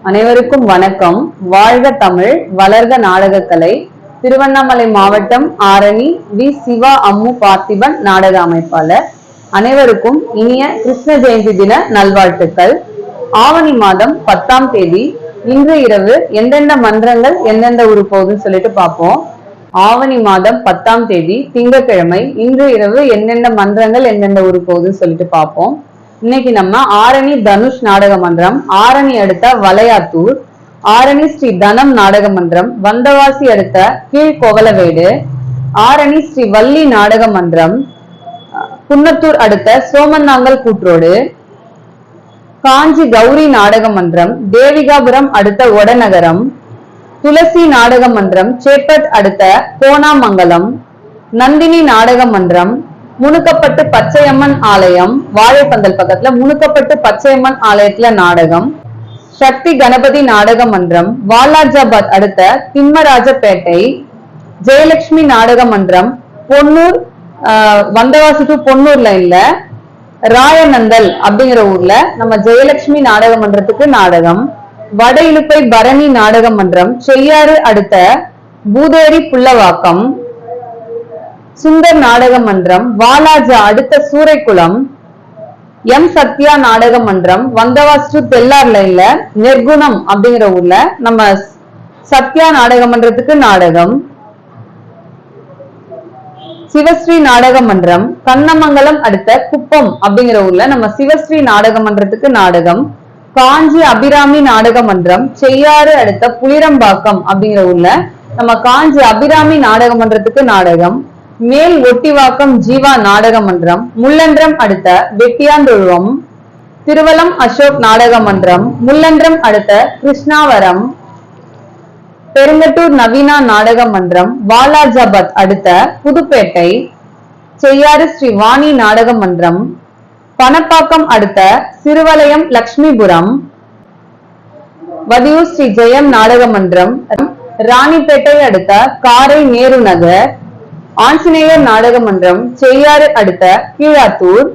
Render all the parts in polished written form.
அனைவருக்கும் வணக்கம். வாழ்க தமிழ், வளர்க நாடகக்கலை. திருவண்ணாமலை மாவட்டம் ஆரணி வி சிவா அம்மு பார்த்திபன் நாடக அமைப்பாளர். அனைவருக்கும் இனிய கிருஷ்ண ஜெயந்தி தின நல்வாழ்த்துக்கள். ஆவணி மாதம் 10ஆம் தேதி இன்று இரவு எந்தெந்த மன்றங்கள் எந்தெந்த ஊர் போகுதுன்னு சொல்லிட்டு பார்ப்போம். ஆவணி மாதம் 10ஆம் தேதி திங்கட்கிழமை இன்று இரவு எந்தெந்த மன்றங்கள் எந்தெந்த ஊர் போகுதுன்னு சொல்லிட்டு பார்ப்போம். இன்னைக்கு நம்ம ஆரணி தனுஷ் நாடக மன்றம், ஆரணி அடுத்த வளையாத்தூர், ஆரணி ஸ்ரீ தனம் நாடக மன்றம், வந்தவாசி அடுத்த கீழ்கோவலவேடு, ஆரணி ஸ்ரீ வள்ளி நாடக மன்றம், குன்னத்தூர் அடுத்த சோமநாங்கல் கூற்றோடு, காஞ்சி கௌரி நாடக மன்றம், தேவிகாபுரம் அடுத்த ஒடநகரம், துளசி நாடக மன்றம், சேப்பட் அடுத்த கோணாமங்கலம், நந்தினி நாடக மன்றம், முனுக்கப்பட்டு பச்சையம்மன் ஆலயம், வாழைப்பந்தல் பக்கத்துல முனுக்கப்பட்டு பச்சையம்மன் ஆலயத்துல நாடகம், சக்தி கணபதி நாடக மன்றம், வாலாஜாபாத் அடுத்த திம்மராஜப்பேட்டை, ஜெயலட்சுமி நாடக மன்றம், பொன்னூர் வந்தவாசி டு பொன்னூர் லைன்ல ராயநந்தல் அப்படிங்கிற ஊர்ல நம்ம ஜெயலட்சுமி நாடக மன்றத்துக்கு நாடகம், வட இலுப்பை பரணி நாடக மன்றம், செய்யாறு அடுத்த பூதேரி புள்ளவாக்கம், சுந்தர் நாடக மன்றம், வாலாஜா அடுத்த சூறைக்குளம், எம் சத்யா நாடக மன்றம், வந்தவாசி தெல்லார் லைன்ல நெர்குணம் அப்படிங்கிற ஊர்ல நம்ம சத்யா நாடக மன்றத்துக்கு நாடகம், சிவஸ்ரீ நாடக மன்றம், கண்ணமங்கலம் அடுத்த குப்பம் அப்படிங்கிற ஊர்ல நம்ம சிவஸ்ரீ நாடக மன்றத்துக்கு நாடகம், காஞ்சி அபிராமி நாடக மன்றம், செய்யாறு அடுத்த புளிரம்பாக்கம் அப்படிங்கிற ஊர்ல நம்ம காஞ்சி அபிராமி நாடக மன்றத்துக்கு நாடகம், மேல் ஒட்டிவாக்கம் ஜீவா நாடக மன்றம், முள்ளன்றம் அடுத்த வெட்டியாந்தொழுவம், திருவலம் அசோக் நாடக மன்றம், முள்ளன்றம் அடுத்த கிருஷ்ணாவரம், பெருங்கட்டூர் நவீனா நாடக மன்றம், வாலாஜாபாத் அடுத்த புதுப்பேட்டை, செய்யாறு ஸ்ரீ வாணி நாடக மன்றம், பணப்பாக்கம் அடுத்த சிறுவலயம் லட்சுமிபுரம், வதியூர் ஸ்ரீ ஜெயம் நாடக மன்றம், ராணிப்பேட்டை அடுத்த காரை நேரு நகர், ஆஞ்சநேயர் நாடக மன்றம், செய்யாறு அடுத்த கீழாத்தூர்,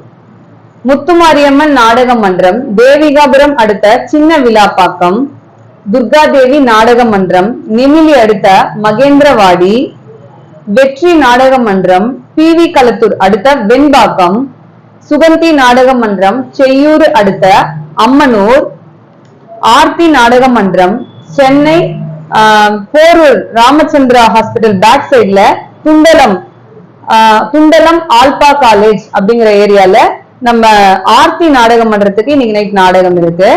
முத்துமாரியம்மன் நாடக மன்றம், தேவிகாபுரம் அடுத்த சின்ன விழாப்பாக்கம், துர்காதேவி நாடக மன்றம், நெமிலி அடுத்த மகேந்திரவாடி, வெற்றி நாடக மன்றம், பிவி களத்தூர் அடுத்த வெண்பாக்கம், சுகந்தி நாடக மன்றம், செய்யூர் அடுத்த அம்மனூர், ஆர்த்தி நாடக மன்றம், சென்னை போரூர் ராமச்சந்திரா ஹாஸ்பிட்டல் பேக் சைட்ல துண்டலம் ஆல்பா காலேஜ் அப்படிங்கிற ஏரியால நம்ம ஆர்த்தி நாடக மன்றத்துக்கு இன்னைக்கு நைட் நாடகம் இருக்கு.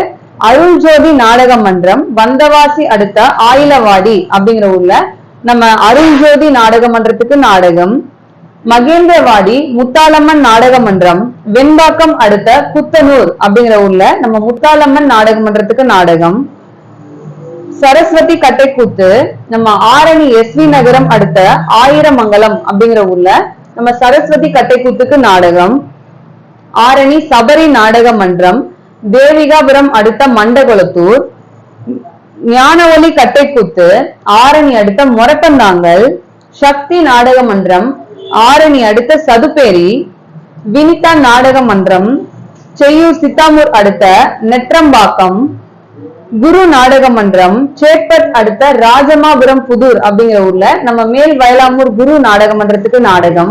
அருள் ஜோதி நாடக மன்றம், வந்தவாசி அடுத்த ஆயிலவாடி அப்படிங்கிற ஊர்ல நம்ம அருள் ஜோதி நாடக மன்றத்துக்கு நாடகம், மகேந்திரவாடி முத்தாலம்மன் நாடக மன்றம், வெண்பாக்கம் அடுத்த குத்தனூர் அப்படிங்கிற ஊர்ல நம்ம முத்தாலம்மன் நாடக மன்றத்துக்கு நாடகம், சரஸ்வதி கட்டைக்கூத்து நம்ம ஆரணி எஸ்வி நகரம் அடுத்த ஆயிரமங்கலம் அப்படிங்கிற ஊர்ல நம்ம சரஸ்வதி கட்டைக்கூத்துக்கு நாடகம், ஆரணி சபரி நாடக மன்றம், தேவிகாபுரம் அடுத்த மண்டகுளத்தூர், ஞானவொலி கட்டைக்கூத்து ஆரணி அடுத்த மொரப்பந்தாங்கல், சக்தி நாடக மன்றம், ஆரணி அடுத்த சதுப்பேரி, வினிதா நாடக மன்றம், செய்யூர் சித்தாமூர் அடுத்த நெற்றம்பாக்கம், குரு நாடக மன்றம், சேப்பட் அடுத்த ராஜமாபுரம் புதூர் அப்படிங்கிற ஊர்ல நம்ம மேல் வயலாமூர் குரு நாடக மன்றத்துக்கு நாடகம்,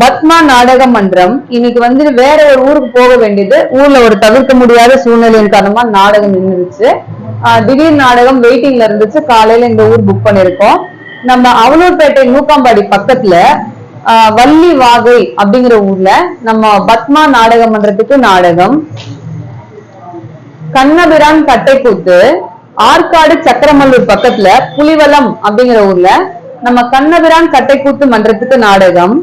பத்மா நாடக மன்றம். இன்னைக்கு வேற ஒரு ஊருக்கு போக வேண்டியது, ஊர்ல ஒரு தவிர்க்க முடியாத சூழ்நிலையின் காரணமா நாடகம் நின்றுச்சு. திடீர் நாடகம் வெயிட்டிங்ல இருந்துச்சு. காலையில இந்த ஊர் புக் பண்ணிருக்கோம். நம்ம அவலூர்பேட்டை மூக்காம்பாடி பக்கத்துல வள்ளி வாகை அப்படிங்கிற ஊர்ல நம்ம பத்மா நாடக மன்றத்துக்கு நாடகம், கண்ணபிரான் கட்டைக்கூத்து ஆற்காடு சக்கரமல்லூர் பக்கத்துல புலிவலம் அப்படிங்கிற ஊர்ல நம்ம கண்ணபிரான் கட்டைக்கூத்து மன்றத்துக்கு நாடகம்,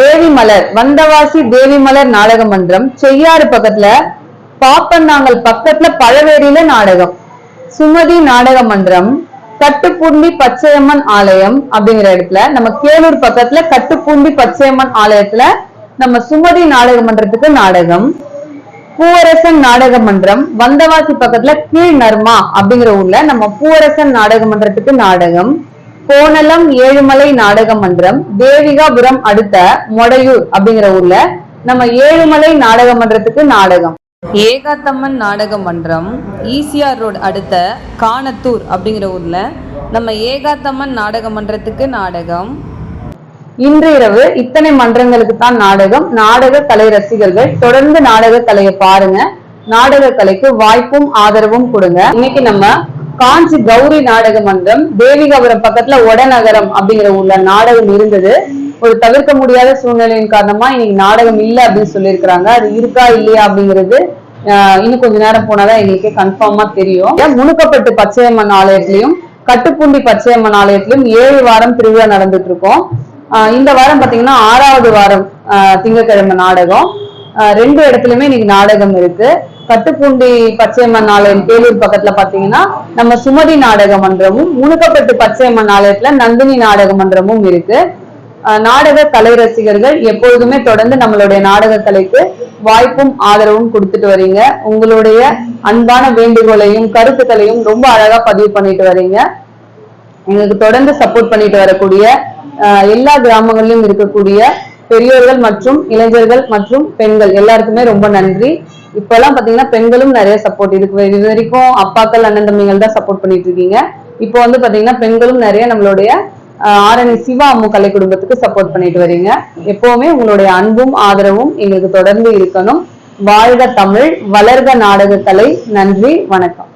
தேவிமலர் வந்தவாசி தேவிமலர் நாடக மன்றம், செய்யாறு பக்கத்துல பாப்பந்தாங்கல் பக்கத்துல பழவேரியில நாடகம், சுமதி நாடக மன்றம், கட்டுப்பூண்டி பச்சையம்மன் ஆலயம் அப்படிங்கிற இடத்துல நம்ம கேளூர் பக்கத்துல கட்டுப்பூண்டி பச்சையம்மன் ஆலயத்துல நம்ம சுமதி நாடக மன்றத்துக்கு நாடகம், பூவரசன் நாடக மன்றம், வந்தவாசி பக்கத்துல கீழ் நர்மா அப்படிங்கிற ஊர்ல நம்ம பூவரசன் நாடக மன்றத்துக்கு நாடகம், கோணலம் ஏழுமலை நாடக மன்றம், தேவிகாபுரம் அடுத்த மொடையூர் அப்படிங்கிற ஊர்ல நம்ம ஏழுமலை நாடக மன்றத்துக்கு நாடகம். ஏகாத்தம்மன் நாடக மன்றம் ஈசிஆர் ரோடு அடுத்த காணத்தூர் அப்படிங்கிற ஊர்ல நம்ம ஏகாத்தம்மன் நாடக மன்றத்துக்கு நாடகம். இன்று இரவு இத்தனை மன்றங்களுக்கு தான் நாடகம். நாடக கலை ரசிகர்கள் தொடர்ந்து நாடக கலையை பாருங்க. நாடக கலைக்கு வாய்ப்பும் ஆதரவும் கொடுங்க. இன்னைக்கு நம்ம காஞ்சி கௌரி நாடக மன்றம் தேவிகாபுரம் பக்கத்துல ஒடநகரம் அப்படிங்கிற ஊர்ல நாடகம் இருந்தது. ஒரு தவிர்க்க முடியாத சூழ்நிலையின் காரணமா இன்னைக்கு நாடகம் இல்லை அப்படின்னு சொல்லியிருக்கிறாங்க. அது இருக்கா இல்லையா அப்படிங்கிறது இன்னும் கொஞ்ச நேரம் போனாதான் எங்களுக்கே கன்ஃபார்மா தெரியும். முனுக்கப்பட்டு பச்சையம்மன் ஆலயத்திலையும் கட்டுப்பூண்டி பச்சையம்மன் ஆலயத்திலும் 7 வாரம் திருவிழா நடந்துட்டு இருக்கோம். இந்த வாரம் பாத்தீங்கன்னா 6வது வாரம் திங்கட்கிழமை நாடகம். 2 இடத்துலயுமே இன்னைக்கு நாடகம் இருக்கு. கட்டுப்பூண்டி பச்சையம்மன் ஆலயம் பேலூர் பக்கத்துல பாத்தீங்கன்னா நம்ம சுமதி நாடக மன்றமும், முனுக்கப்பட்டு பச்சையம்மன் ஆலயத்துல நந்தினி நாடக மன்றமும் இருக்கு. நாடக கலை ரசிகர்கள் எப்பொழுதுமே தொடர்ந்து நம்மளுடைய நாடக கலைக்கு வாய்ப்பும் ஆதரவும் கொடுத்துட்டு வரீங்க. உங்களுடைய அன்பான வேண்டுகோளையும் கருத்துக்களையும் ரொம்ப அழகா பதிவு பண்ணிட்டு வரீங்க. எங்களுக்கு தொடர்ந்து சப்போர்ட் பண்ணிட்டு வரக்கூடிய எல்லா கிராமங்களிலும் இருக்கக்கூடிய பெரியோர்கள் மற்றும் இளைஞர்கள் மற்றும் பெண்கள் எல்லாருக்குமே ரொம்ப நன்றி. இப்பெல்லாம் பாத்தீங்கன்னா பெண்களும் நிறைய சப்போர்ட் இருக்கு. இது வரைக்கும் அப்பாக்கள் அண்ணன் தம்பிகள் தான் சப்போர்ட் பண்ணிட்டு இருக்கீங்க. இப்போ வந்து பாத்தீங்கன்னா பெண்களும் நிறைய நம்மளுடைய ஆரணி சிவா அம்மு கலை குடும்பத்துக்கு சப்போர்ட் பண்ணிட்டு வரீங்க. எப்பவுமே உங்களுடைய அன்பும் ஆதரவும் எங்களுக்கு தொடர்ந்து இருக்கணும். வாழ்க தமிழ், வளர்க நாடக கலை. நன்றி, வணக்கம்.